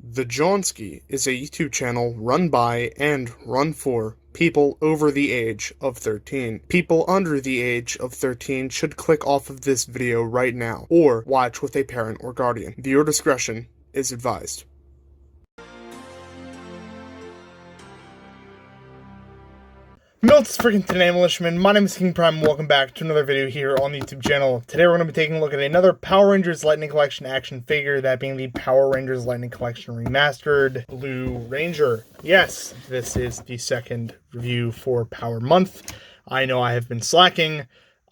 The Johnsky is a YouTube channel run by and run for people over the age of 13. People under the age of 13 should click off of this video right now or watch with a parent or guardian. Viewer discretion is advised. It's freaking today, militiamen. My name is King Prime. Welcome back to another video here on the YouTube channel. Today we're going to be taking a look at another Power Rangers Lightning Collection action figure, that being the Power Rangers Lightning Collection Remastered Blue Ranger. Yes, this is the second review for Power Month. I know I have been slacking.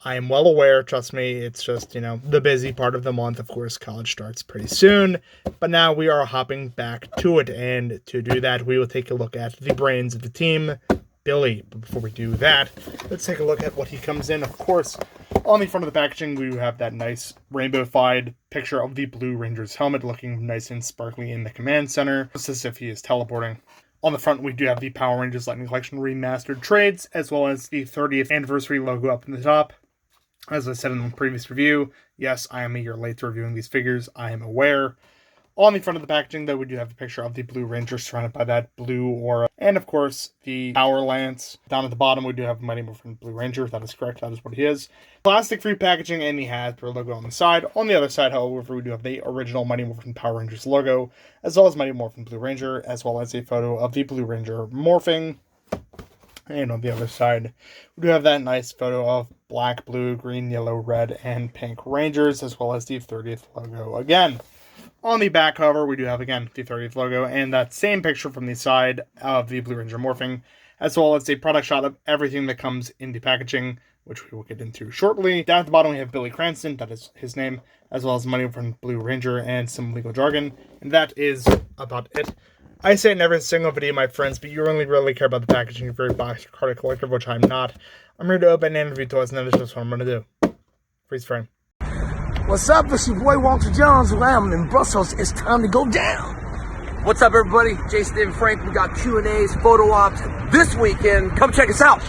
I am well aware, trust me, it's just, the busy part of the month. Of course, college starts pretty soon, but now we are hopping back to it, and to do that, we will take a look at the brains of the team, Billy. But before we do that, let's take a look at what he comes in. Of course, on the front of the packaging, we have that nice rainbow-fied picture of the Blue Ranger's helmet, looking nice and sparkly in the command center, just as if he is teleporting. On the front, we do have the Power Rangers Lightning Collection Remastered trades, as well as the 30th anniversary logo up in the top. As I said in the previous review, yes, I am a year late to reviewing these figures, I am aware. On the front of the packaging, though, we do have a picture of the Blue Ranger surrounded by that blue aura. And, of course, the Power Lance. Down at the bottom, we do have Mighty Morphin Blue Ranger. That is correct. That is what he is. Plastic-free packaging, and the Hasbro logo on the side. On the other side, however, we do have the original Mighty Morphin Power Rangers logo, as well as Mighty Morphin Blue Ranger, as well as a photo of the Blue Ranger morphing. And on the other side, we do have that nice photo of black, blue, green, yellow, red, and pink Rangers, as well as the 30th logo again. On the back cover, we do have, again, the 30th logo, and that same picture from the side of the Blue Ranger morphing, as well as a product shot of everything that comes in the packaging, which we will get into shortly. Down at the bottom, we have Billy Cranston, that is his name, as well as money from Blue Ranger and some legal jargon, and that is about it. I say it in every single video, my friends, but you only really care about the packaging. You're very box card collector, which I'm not. I'm here to open and review toys, and that is just what I'm going to do. Freeze frame. What's up? It's your boy Walter Jones. I'm in Brussels. It's time to go down. What's up, everybody? Jason and Frank. We got Q&As, photo ops this weekend. Come check us out.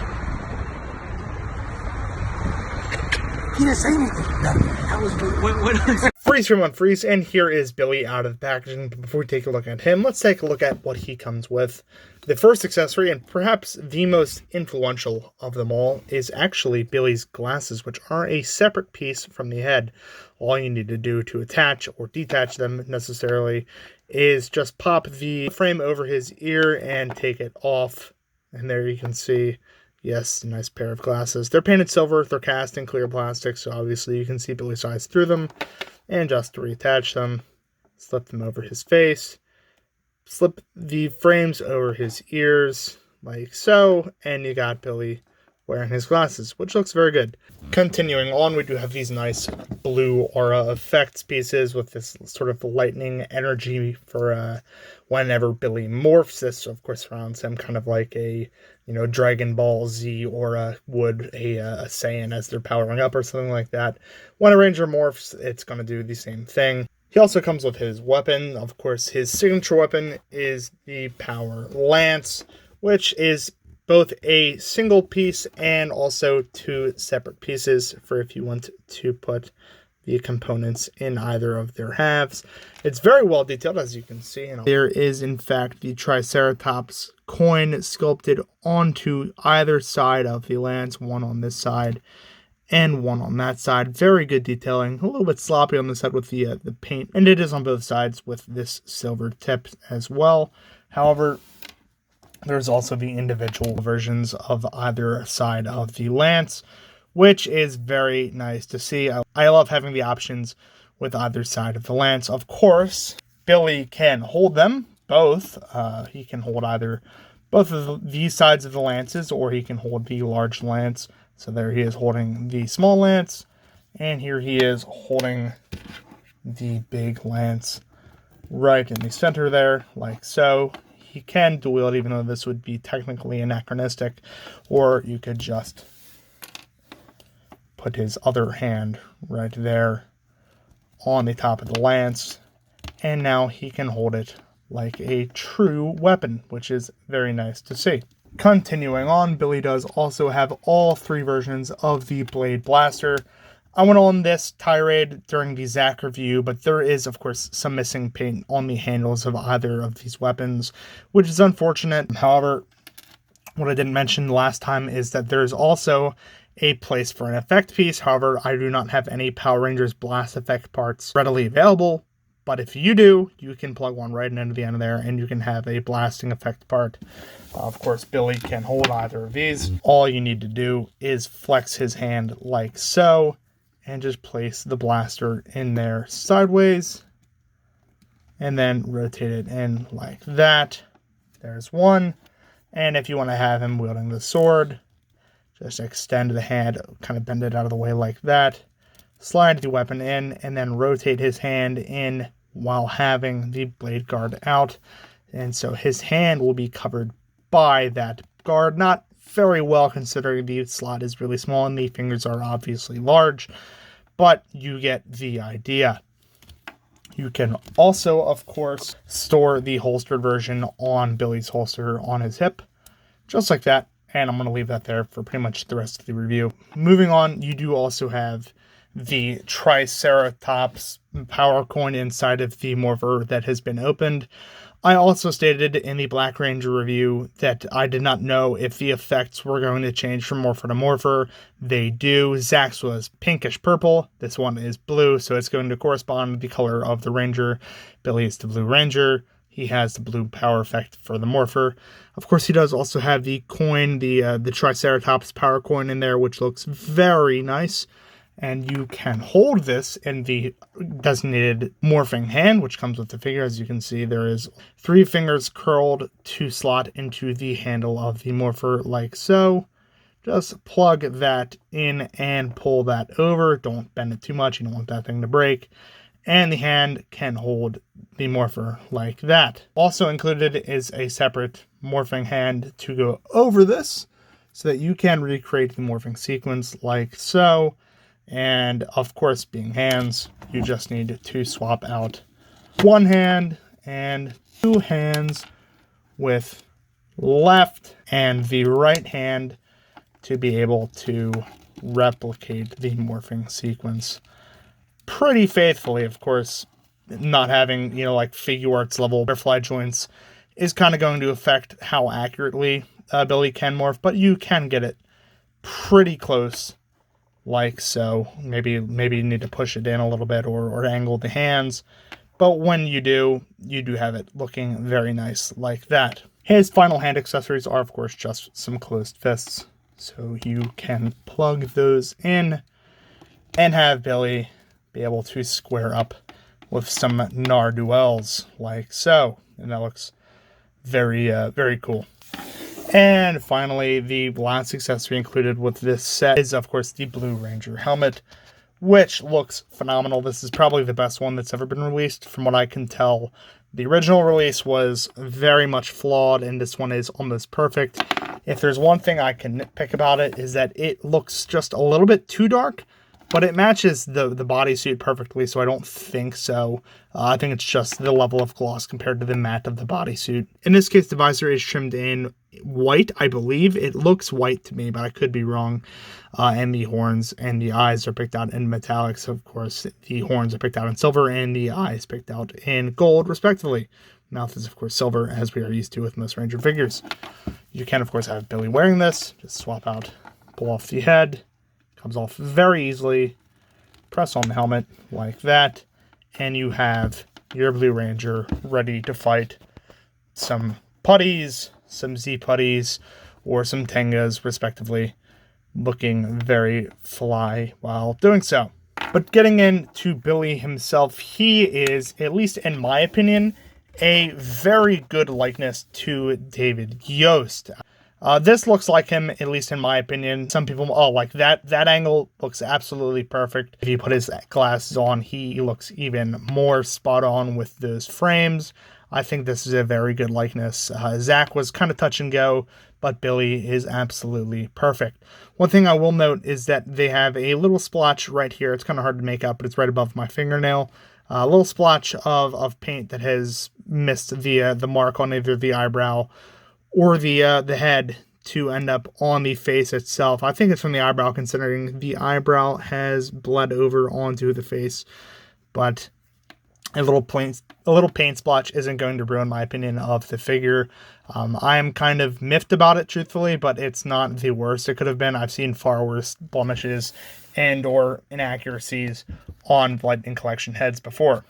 He didn't say anything. That was good. Freeze frame on freeze, and here is Billy out of the packaging. But before we take a look at him, let's take a look at what he comes with. The first accessory, and perhaps the most influential of them all, is actually Billy's glasses, which are a separate piece from the head. All you need to do to attach or detach them necessarily is just pop the frame over his ear and take it off. And there you can see, yes, a nice pair of glasses. They're painted silver, they're cast in clear plastic, so obviously you can see Billy's eyes through them. And just to reattach them, slip them over his face, slip the frames over his ears, like so, and you got Billy wearing his glasses, which looks very good. Continuing on, we do have these nice blue aura effects pieces with this sort of lightning energy for whenever Billy morphs. This, of course, surrounds him kind of like a, Dragon Ball Z aura would a Saiyan as they're powering up or something like that. When a Ranger morphs, it's going to do the same thing. He also comes with his weapon. Of course, his signature weapon is the Power Lance, which is both a single piece and also two separate pieces for if you want to put the components in either of their halves. It's very well detailed, as you can see. There is, in fact, the Triceratops coin sculpted onto either side of the lance, one on this side and one on that side. Very good detailing. A little bit sloppy on the side with the paint, and it is on both sides with this silver tip as well. However, there's also the individual versions of either side of the lance, which is very nice to see. I love having the options with either side of the lance. Of course, Billy can hold them both. He can hold either both of these sides of the lances, or he can hold the large lance. So there he is holding the small lance, and here he is holding the big lance right in the center there, like so. He can dual wield, even though this would be technically anachronistic, or you could just put his other hand right there on the top of the lance, and now he can hold it like a true weapon, which is very nice to see. Continuing on, Billy does also have all three versions of the Blade Blaster. I went on this tirade during the Zach review, but there is, of course, some missing paint on the handles of either of these weapons, which is unfortunate. However, what I didn't mention last time is that there's also a place for an effect piece. However, I do not have any Power Rangers blast effect parts readily available. But if you do, you can plug one right into the end of there, and you can have a blasting effect part. Of course, Billy can hold either of these. All you need to do is flex his hand like so, and just place the blaster in there sideways, and then rotate it in like that. There's one. And if you want to have him wielding the sword, just extend the hand, kind of bend it out of the way like that. Slide the weapon in, and then rotate his hand in while having the blade guard out. And so his hand will be covered by that guard. Not very well, considering the slot is really small and the fingers are obviously large, but you get the idea. You can also, of course, store the holstered version on Billy's holster on his hip, just like that. And I'm going to leave that there for pretty much the rest of the review. Moving on, you do also have the Triceratops power coin inside of the morpher that has been opened. I also stated in the Black Ranger review that I did not know if the effects were going to change from morpher to morpher. They do. Zach's was pinkish purple. This one is blue, so it's going to correspond with the color of the Ranger. Billy is the Blue Ranger. He has the blue power effect for the morpher. Of course, he does also have the coin, the Triceratops power coin in there, which looks very nice. And you can hold this in the designated morphing hand, which comes with the figure. As you can see, there is 3 fingers curled to slot into the handle of the morpher like so. Just plug that in and pull that over. Don't bend it too much. You don't want that thing to break. And the hand can hold the morpher like that. Also included is a separate morphing hand to go over this, so that you can recreate the morphing sequence like so. And of course, being hands, you just need to swap out one hand and 2 hands with left and the right hand to be able to replicate the morphing sequence pretty faithfully. Of course, not having, like figure arts level butterfly joints is kind of going to affect how accurately Billy can morph, but you can get it pretty close like so. Maybe you need to push it in a little bit or angle the hands, but when you do have it looking very nice like that. His final hand accessories are, of course, just some closed fists, so you can plug those in and have Billy be able to square up with some Narduels like so, and that looks very very cool. And finally, the last accessory included with this set is, of course, the Blue Ranger helmet, which looks phenomenal. This is probably the best one that's ever been released, from what I can tell. The original release was very much flawed, and this one is almost perfect. If there's one thing I can nitpick about it, is that it looks just a little bit too dark, but it matches the bodysuit perfectly, so I don't think so. I think it's just the level of gloss compared to the matte of the bodysuit. In this case, the visor is trimmed in white, I believe. It looks white to me, but I could be wrong. And the horns and the eyes are picked out in metallics. Of course, the horns are picked out in silver and the eyes picked out in gold, respectively. Mouth is, of course, silver, as we are used to with most Ranger figures. You can, of course, have Billy wearing this. Just swap out, pull off the head. Comes off very easily. Press on the helmet like that, and you have your Blue Ranger ready to fight some putties, some Z putties, or some Tengas, respectively, looking very fly while doing so. But getting into Billy himself, he is, at least in my opinion, a very good likeness to David Yost. This looks like him, at least in my opinion. Some people, like that angle looks absolutely perfect. If you put his glasses on, he looks even more spot on with those frames. I think this is a very good likeness. Zach was kind of touch and go, but Billy is absolutely perfect. One thing I will note is that they have a little splotch right here. It's kind of hard to make out, but it's right above my fingernail. A little splotch of paint that has missed the mark on either the eyebrow or the head to end up on the face itself. I think it's from the eyebrow, considering the eyebrow has bled over onto the face, but a little paint splotch isn't going to ruin my opinion of the figure. I am kind of miffed about it, truthfully, but it's not the worst it could have been. I've seen far worse blemishes and or inaccuracies on Lightning Collection heads before.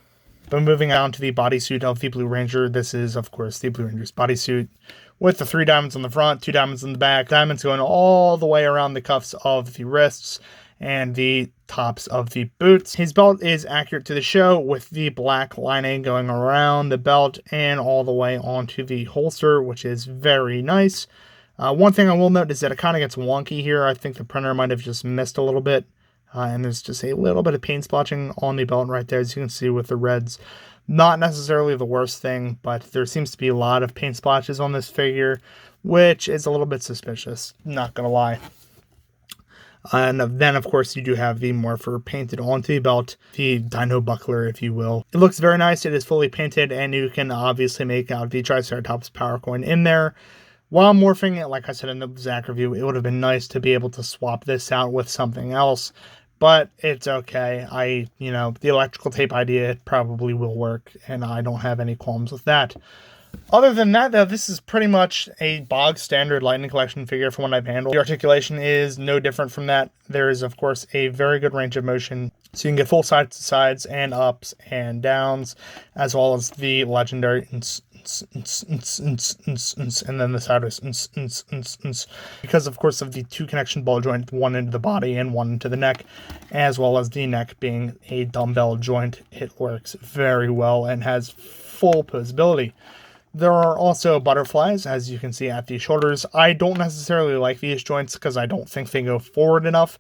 But moving on to the bodysuit of the Blue Ranger, this is, of course, the Blue Ranger's bodysuit with the 3 diamonds on the front, 2 diamonds on the back, diamonds going all the way around the cuffs of the wrists and the tops of the boots. His belt is accurate to the show, with the black lining going around the belt and all the way onto the holster, which is very nice. One thing I will note is that it kind of gets wonky here. I think the printer might have just missed a little bit. And there's just a little bit of paint splotching on the belt right there, as you can see with the reds. Not necessarily the worst thing, but there seems to be a lot of paint splotches on this figure, which is a little bit suspicious, not gonna lie. And then, of course, you do have the Morpher painted onto the belt, the Dino Buckler, if you will. It looks very nice. It is fully painted, and you can obviously make out the Triceratops power coin in there. While morphing it, like I said in the Zach review, it would have been nice to be able to swap this out with something else, but it's okay. The electrical tape idea probably will work, and I don't have any qualms with that. Other than that, though, this is pretty much a bog standard Lightning Collection figure from what I've handled. The articulation is no different from that. There is, of course, a very good range of motion, so you can get full sides to sides and ups and downs, as well as the legendary and then the side is because, of course, of the 2 connection ball joint, one into the body and one into the neck, as well as the neck being a dumbbell joint. It works very well and has full posability. There are also butterflies, as you can see at the shoulders. I don't necessarily like these joints because I don't think they go forward enough.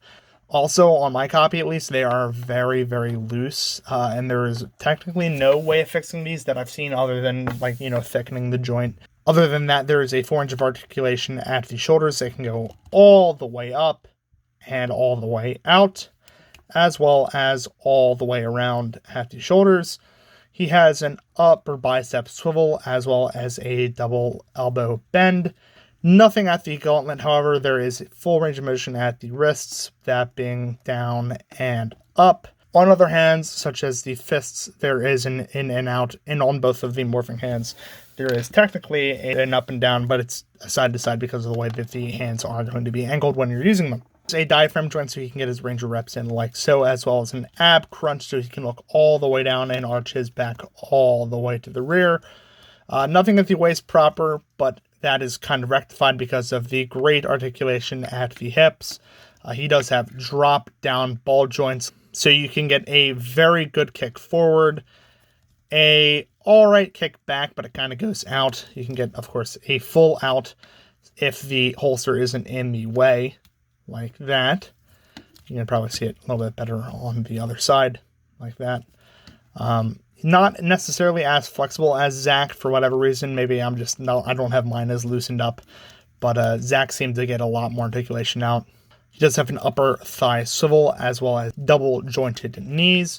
Also, on my copy at least, they are very, very loose, and there is technically no way of fixing these that I've seen other than, thickening the joint. Other than that, there is a 4 inch of articulation at the shoulders. They can go all the way up and all the way out, as well as all the way around at the shoulders. He has an upper bicep swivel, as well as a double elbow bend. Nothing at the gauntlet, however. There is full range of motion at the wrists, that being down and up. On other hands, such as the fists, there is an in and out, and on both of the morphing hands, there is technically an up and down, but it's a side to side because of the way that the hands are going to be angled when you're using them. There's a diaphragm joint so he can get his Ranger reps in like so, as well as an ab crunch so he can look all the way down and arch his back all the way to the rear. Nothing at the waist proper, but that is kind of rectified because of the great articulation at the hips. He does have drop down ball joints, so you can get a very good kick forward, a alright kick back, but it kind of goes out. You can get, of course, a full out if the holster isn't in the way, like that. You can probably see it a little bit better on the other side, like that. Not necessarily as flexible as Zach for whatever reason. Maybe I don't have mine as loosened up, but Zach seemed to get a lot more articulation out. He does have an upper thigh swivel, as well as double jointed knees,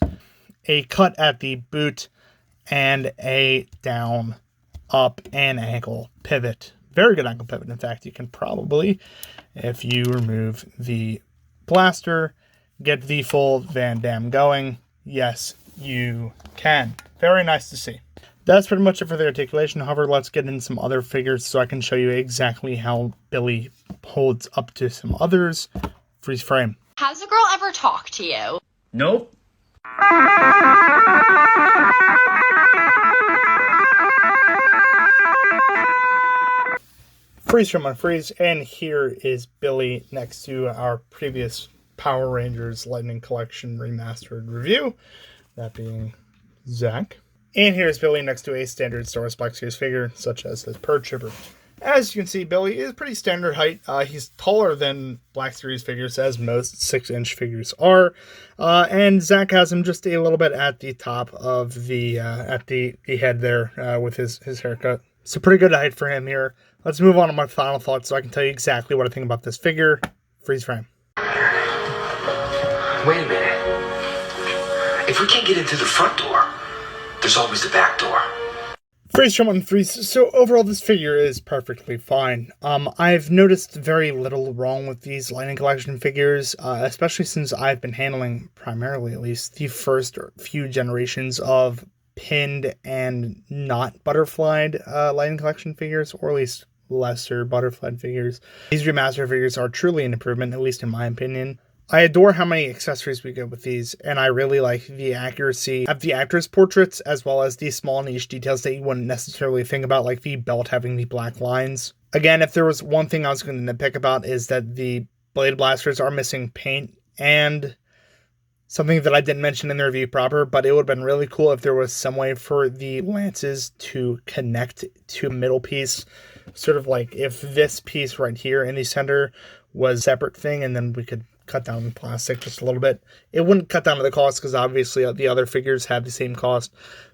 a cut at the boot, and a down, up, and ankle pivot. Very good ankle pivot. In fact, you can probably, if you remove the blaster, get the full Van Damme going. Yes, you can. Very nice to see. That's pretty much it for the articulation. However, let's get into some other figures so I can show you exactly how Billy holds up to some others. Freeze frame. Has a girl ever talked to you? Nope. Freeze frame on freeze, and here is Billy next to our previous Power Rangers Lightning Collection Remastered review, that being Zach. And here's Billy next to a standard Star Wars Black Series figure, such as his Purge Trooper. As you can see, Billy is pretty standard height. He's taller than Black Series figures, as most 6-inch figures are. And Zach has him just a little bit at the top of the head there with his haircut. So pretty good height for him here. Let's move on to my final thoughts so I can tell you exactly what I think about this figure. Freeze frame. Wait a minute. If we can't get in through the front door, there's always the back door. Phrase 1-3. So overall, this figure is perfectly fine. I've noticed very little wrong with these Lightning Collection figures, especially since I've been handling, primarily at least, the first few generations of pinned and not butterflied Lightning Collection figures, or at least lesser butterflied figures. These remastered figures are truly an improvement, at least in my opinion. I adore how many accessories we get with these, and I really like the accuracy of the actors' portraits, as well as the small niche details that you wouldn't necessarily think about, like the belt having the black lines. Again, if there was one thing I was going to nitpick about, is that the blade blasters are missing paint, and something that I didn't mention in the review proper, but it would have been really cool if there was some way for the lances to connect to a middle piece, sort of like if this piece right here in the center was a separate thing, and then we could cut down the plastic just a little bit. It wouldn't cut down to the cost because obviously the other figures have the same cost,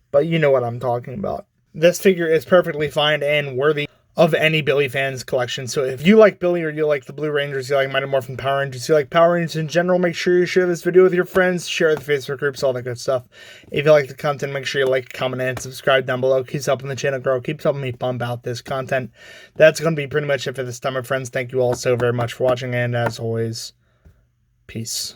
but you know what I'm talking about. This figure is perfectly fine and worthy of any Billy fans collection. So if you like Billy, or you like the Blue Rangers, you like Mighty Morphin Power Rangers, you like Power Rangers in general, make sure you share this video with your friends, share the Facebook groups, all that good stuff. If you like the content, make sure you like, comment, and subscribe down below. Keeps helping the channel grow, keeps helping me pump out this content. That's going to be pretty much it for this time, my friends. Thank you all so very much for watching, and as always, peace.